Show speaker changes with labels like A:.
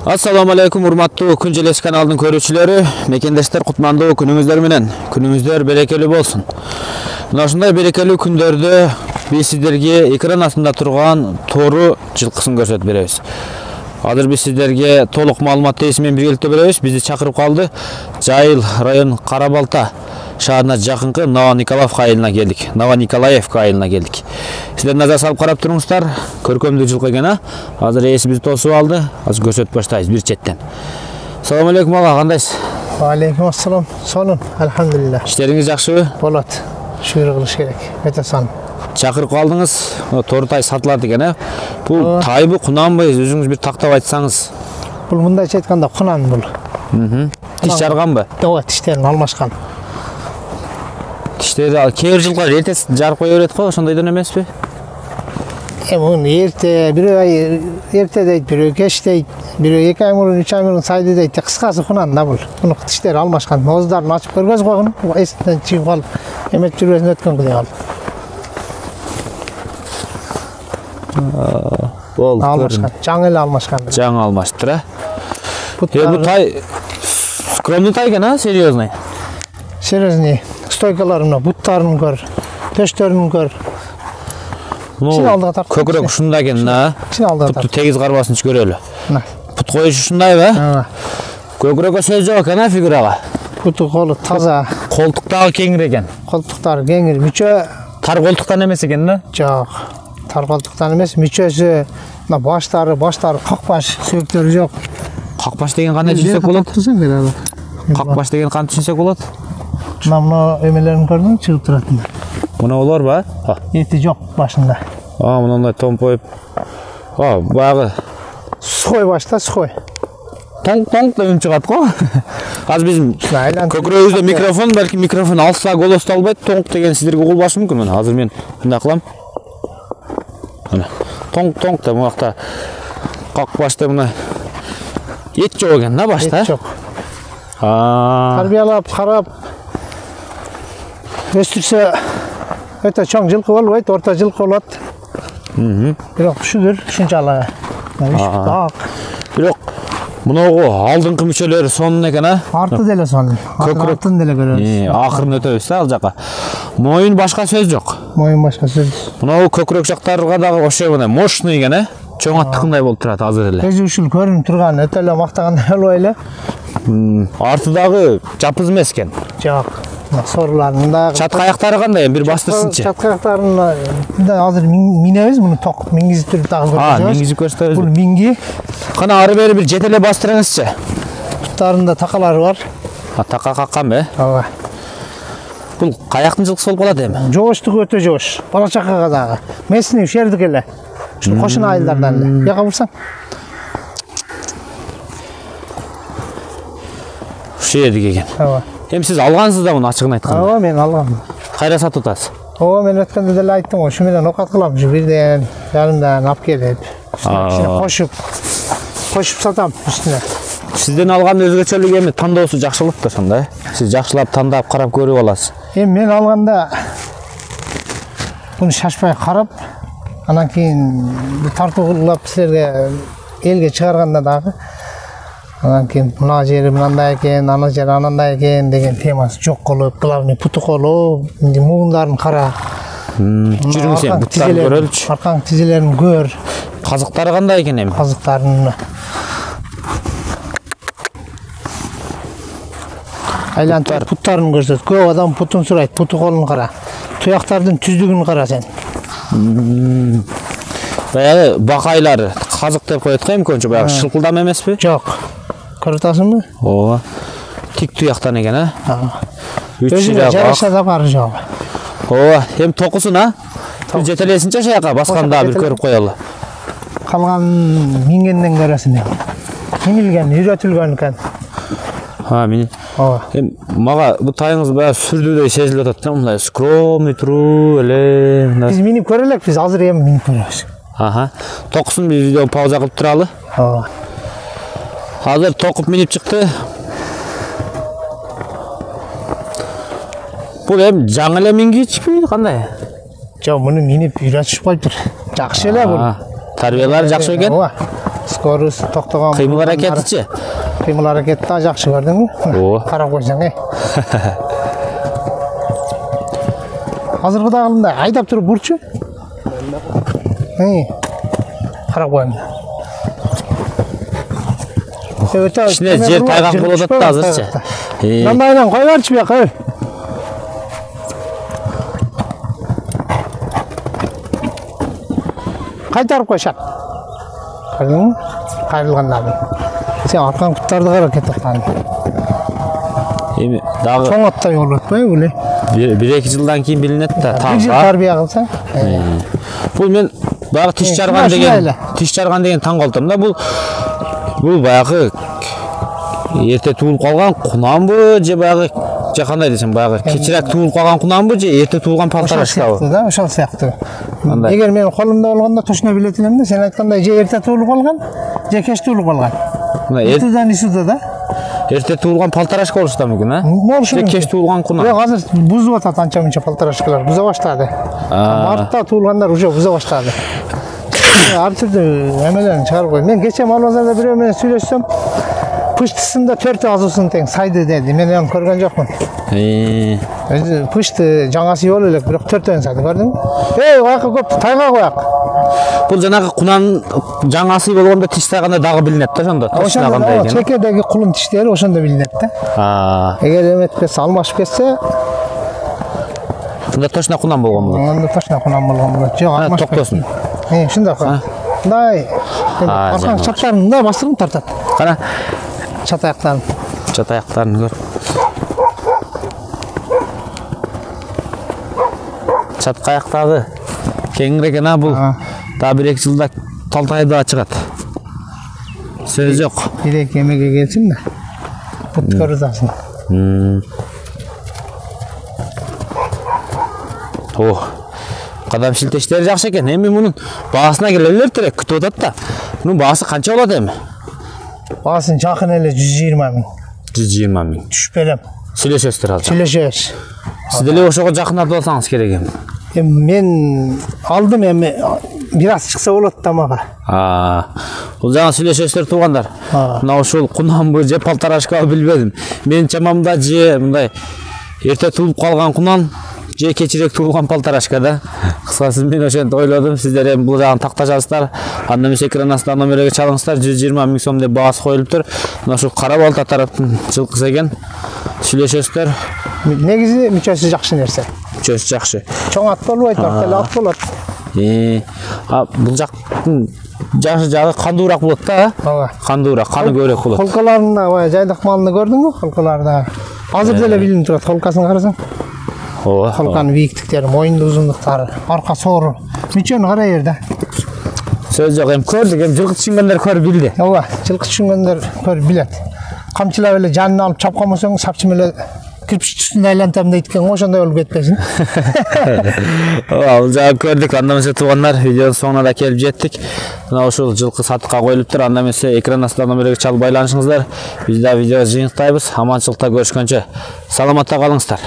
A: Assalamu alaikum урматтуу Күн Желес каналынын көрүүчүлөрү, мекендештер кутмандуу күнүңүздөр менен. Күнүңүздөр берекелүү болсун. Мына ушундай берекелүү күндөрдө биз сиздерге экран астында турган тору жылкысын көрсөтүп беребиз. Азыр биз сиздерге толук маалыматты менен биргеликте беребиз. Бизди чакырып калды. Жайыл район Карабалта шаарына жакынкы Новониколаевка айылына келдик. Новониколаевка айылына келдик. Сиздер назар салып карап туруңуздар. Көркөмдүү жылкы экен, а? Азыр ээси бизди тосуп алды. Азыр көрсөтүп баштайбыз бир четтен. Assalamu alaikum ага, кандайсыз?
B: Wa alaikum assalam. Сонун, алхамдулилlah.
A: Иштериңиз жакшыбы?
B: Болот. Шуйрук кылыш керек. Өтө сонун.
A: Чакырып калдыңыз. Тору тай сатылат экен, а? Бул тайбы, кунанбы? Өзүңүз бир тактап айтсаңыз.
B: Бул мындайча айтканда кунан бул.
A: Тиш жарганбы?
B: Ооба, тиштерин алмашкан.
A: Тиштери кээ бир жылкылар эрте жарып кое берет го, ошондойдон эмеспи?
B: Мун эрте, бирөө ай эрте дейт, бирөө кеч дейт, бирөө 2 ай мурун, 3 ай мурун сайды дейт. Кыскасы кунан да бул. Муну тиштери алмашкан. Ооздарын ачып көргөз койгон, эсинден чыгып калып, эмет жүрөсүн өткөн кылып алып.
A: Болду.
B: Алмашкан. Жаңы эле алмашкан.
A: Жаңы алмаштыр, а? Бул тай скромный тай экен, а? Серьезный.
B: Серьезный. Стойкаларын, буттарын көр, төштөрүн көр.
A: Көкүрөк ушундай экен, а? Буту тегиз карбасынчы көрөлү. Бут коюшу ушундайбы? Көкүрөккө сөз жок экен, а, фигурага?
B: Буту колу таза.
A: Колтуктагы кеңир экен.
B: Колтуктары кеңир, мүчө
A: тар колтуктан эмес экен да?
B: Жок. Тар колтуктан эмес, мүчөсү, мына баштары какбаш, сөөктөрү жок.
A: Какбаш деген кандай түшүнсөк болот? Какбаш деген кантип түшүнсөк болот?
B: Мына эмелерин көрдүң, чыгып туратын.
A: Мына олор ба?
B: Эти жок башында.
A: Мындай томпоюп. Баягы
B: сухой башта, сухой.
A: Тоңк деп үн чыгат го. Азыр биздин көкүрөгүбүздө микрофон, балки микрофон алса голосту албайт. Тоңк деген сиздерге угулбашы мүмкүн. Мына азыр мен мындай кылам. Мына тоңк деп мынакта какбашта мына эт жок экен да башта.
B: Эт жок. Тарбиялап, карап өстүрсө өтө чоң жылкы болбойт, орто жылкы болот. Бирок ушугүр, ушунчалык.
A: Бирок мынагы алдыңкы мүчөлөрү сонун экен, а?
B: Арты деле сонун. Көкүрөктөн деле көрөбүз.
A: Акырын өтөбүз ал жака. Моюн башка сөз жок.
B: Моюн башка сөз.
A: Мынагы көкүрөк жактарга дагы ошо мына мощный экен, а? Чоң аттыкындай болуп турат азыр эле.
B: Көзү ушул көрүнүп турган өтө эле мактагандай болбой эле.
A: Артыдагы жапыз эмес экен.
B: Жок. Соруларында
A: чатка аяктары кандай? Бир бастырсынчы.
B: Чатка аяктарын азыр минебиз, муну токуп мингизип туруп дагы көрсөтөбүз.
A: Мингизип көрсөтөбүз.
B: Бул минги.
A: Кана ары бери бир жетелеп бастырыңызчы.
B: Буттарында такалары бар.
A: Така какканбы?
B: Ооба.
A: Бул каяктын жылкысы болуп калат эми?
B: Жогоштугу өтө жогош. Бала чакага дагы. Местный ушердик эле. Ушул кошун айылдардан эле. Жака бурсаң.
A: Ушердик экен.
B: Ооба.
A: Эми сиз алгансыз да муну ачыгын айтканда?
B: Ооба, мен алгам.
A: Кайра сатып атасыз?
B: Ооба, мен өткөндө деле айттым го, ушу менен окат кылам, ушу бирден жарымдан алып келип. Кошуп сатам үстүнө.
A: Сизден алган өзгөчөлүгү эми тандоосу жакшылык да ошондо, Сиз жакшылап тандап карап көрүп аласыз.
B: Эми мен алганда буну шашпай карап, анан кийин тартуулап силерге элге чыгарганда дагы анан кийин мына жери мындай экен, ана жери анандай экен деген темасы жок кылып, главный путу колу, муундарын кара.
A: Жүрүңүз эми буттарын көрөлүчү.
B: Аркаң тизелерин көр.
A: Казыктары кандай экен эми?
B: Казыктарын айлантып путтарын көрсөт. Көп адам путун сурайт, путу колун кара. Туяктардын түздүгүн кара сен.
A: Баягы бакайлар казык деп коет го эми көбүнчө, баягы шылкылдам эмеспи?
B: Жок. Көрүп атасыңбы?
A: Ооба. Тик туяктан экен, а?
B: Өзүнө жараша да бары жок.
A: Ооба, эми токусун, а? Бир жетелесинчи жака басканда бир көрүп коелу.
B: Калган мингенден көрөсүн. Минилген, үйрөтүлгөн экен.
A: Мини.
B: Ооба.
A: Эми мага бу тайыңыз баягы сүрдүүдөй сезилип атат да, мындай скромный туруу эле.
B: Биз минип көрө элекпиз, азыр эми минип көрөбүз.
A: Токусун бир видео пауза кылып туралы.
B: Ооба.
A: Азыр токуп минип чыкты. Бул эми жаңы эле мингичпи, кандай?
B: Жок, муну минип үйрөтүшүп коюптур. Жакшы эле бул.
A: Тарбиялары жакшы экен?
B: Ооба. скорость токтогон.
A: Кыймыл аракетичи?
B: Кыймыл аракетти да жакшы көрдүңбү?
A: Ооба.
B: Карап койсоң, Азыркы дагы мындай айдап туруп бурчу. Карап коем.
A: Кичине жер тайгак болуп атат да азырчы.
B: Мындайдан кой барчы бияка. Кайтарып койшат. Көрдүңбү? Кайрылгандан. Сен аркан куттарды карап кетиптан.
A: Эми дагы
B: Чоң аттай болуп атпайбы эле?
A: 1-2 жылдан кийин билинет да.
B: Бир жыл тарбия кылсаң.
A: Бул мен баягы тиш жарган деген таң калтым да. Бул баягы эрте туулуп калган кунанбы же баягы же кандай десем баягы кечирээк туулуп калган кунанбы же эрте туулган полторашкабы?
B: Да, ошол сыяктуу. Эгер менин колумда болгондо точно билет элем да, сен айткандай же эрте туулуп калган, же кеч туулуп калган. Эртеден исууда да.
A: Эрте туулган полторашка болушу да мүмкүн, а?
B: Болушу мүмкүн.
A: Же кеч туулган кунан.
B: Жок, азыр бузуп атат анча-мынча полторашкалар, буза баштады. Мартта туулгандар уже буза баштады. Ар түрдүү эмелерин чыгарып кой. Мен кече мал базарда бирөө менен сүйлөшсөм, пыштысында 4 азуусун тең сайды деди. Мен аны көргөн жокмун. Өзү пышты жаңасы болуп элек, бирок 4 сайды көрдүңбү? Аяка көп тайга кояк.
A: Бул жанагы кунан жаңасы болгондо тиш тайганда дагы билинет да ошондо.
B: Ошондо кандай экен? Чекедеги кулун тиштери ошондо билинет да. Эгер эметип кетсе, алмашып кетсе,
A: анда точно кунан болгон болот.
B: Анда точно кунан болгон болот. Жок, алмашып
A: токтосун.
B: Шундай кой. Мындай аркан чаттарын мындай бастырып тартат.
A: Кара.
B: Чат аяктарын.
A: Чат аяктарын көр. Чат аяктагы кеңирээк экен бул. Дагы 1-2 жылда талтайда чыгат. Сөз жок.
B: 1-2 эмеге келсин да. Бут көрүзасын.
A: Кадам шилтештери жакшы экен. Эми мунун баасына келелер терек күтүп атат да. Мунун баасы канча болот эми?
B: Баасын жакын эле 120 миң.
A: 120 миң.
B: Түшүп берем.
A: Сүйлөшөсүздөр азыр.
B: Сүйлөшөбүз.
A: Сиз деле ошого жакындатып алсаңыз керек эми.
B: Мен алдым эми бир аз чыкса болот да мага.
A: Бул жаңа сүйлөшөсүздөр туугандар. Мына ушул кунанбы же полторашкабы билбедим. Менин чамамда же мындай эрте туулуп калган кунан же кечирээк туулган полторашка да. Кыскасы мен ошентип ойлодум. Сиздер эми бул жагын такташасыздар. Анда эмес экран астына номерге чалыңыздар. 120 миң сом деп баасы коюлуптур. Мына ушул кара балта тараптын жылкысы экен. Сүйлөшөсүздөр.
B: Негизи мүчөсү жакшы нерсе.
A: Мүчөсү жакшы.
B: Чоң ат болбойт, эле ат болот.
A: Бул жактын жакшы жагы кандуураак болот да,
B: Ооба.
A: Кандуураак, каны көбүрөөк болот.
B: Колкаларында баягы жайдак малны көрдүңбү? Колкаларда. Азыр деле билинип турат, колкасын карасаң.
A: Ооба.
B: Колканын бийиктиктери, моюндун узундуктары, арка соору. Мүчөнү карай бер да.
A: Сөз жок, эми көрдүк, эми жылкы түшүнгөндөр көрүп билди.
B: Ооба, жылкы түшүнгөндөр көрүп билет. Камчылап эле жанына алып чапкан болсоң, сапчы менен кирпич үстүнө айлантам дейт экен, ошондой болуп кетпесин.
A: Бул жагы көрдүк, анда эмесе туугандар, видеонун соңуна да келип жеттик. Мына ушул жылкы сатыкка коюлуптур, анда эмесе экран астында номерге чалып байланышыңыздар. Биз да видео жыйынтыктайбыз. Аманчылыкта көрүшкөнчө саламатта калыңыздар.